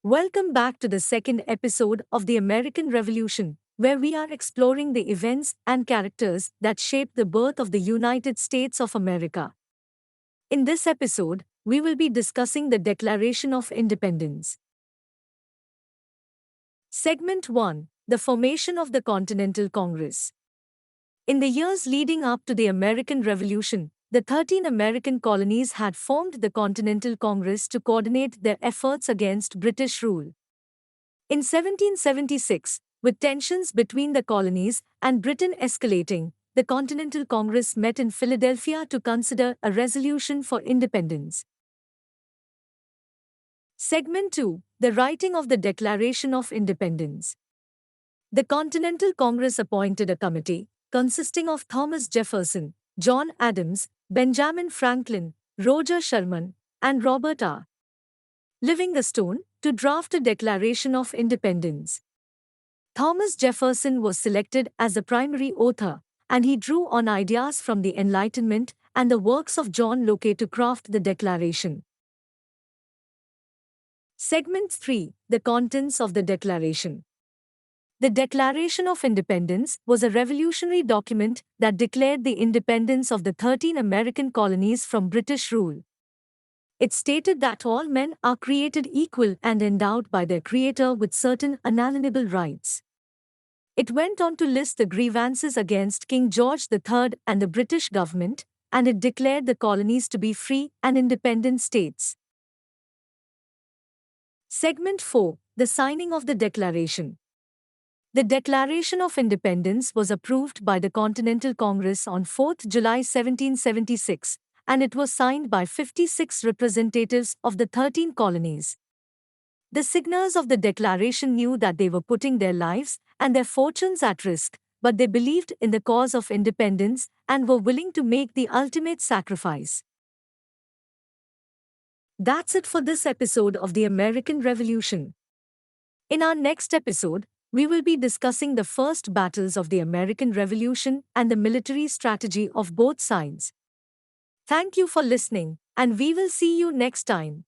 Welcome back to the second episode of the American Revolution, where we are exploring the events and characters that shaped the birth of the United States of America. In this episode, we will be discussing the Declaration of Independence. Segment 1: The Formation of the Continental Congress. In the years leading up to the American Revolution, the 13 American colonies had formed the Continental Congress to coordinate their efforts against British rule. In 1776, with tensions between the colonies and Britain escalating, the Continental Congress met in Philadelphia to consider a resolution for independence. Segment 2: The Writing of the Declaration of Independence. The Continental Congress appointed a committee consisting of Thomas Jefferson, John Adams, Benjamin Franklin, Roger Sherman, and Robert R. Livingstone to draft a Declaration of Independence. Thomas Jefferson was selected as the primary author, and he drew on ideas from the Enlightenment and the works of John Locke to craft the Declaration. Segment 3: The Contents of the Declaration. The Declaration of Independence was a revolutionary document that declared the independence of the 13 American colonies from British rule. It stated that all men are created equal and endowed by their Creator with certain unalienable rights. It went on to list the grievances against King George III and the British government, and it declared the colonies to be free and independent states. Segment 4: The Signing of the Declaration. The Declaration of Independence was approved by the Continental Congress on 4th July 1776, and it was signed by 56 representatives of the 13 colonies. The signers of the declaration knew that they were putting their lives and their fortunes at risk, but they believed in the cause of independence and were willing to make the ultimate sacrifice. That's it for this episode of the American Revolution. In our next episode, we will be discussing the first battles of the American Revolution and the military strategy of both sides. Thank you for listening, and we will see you next time.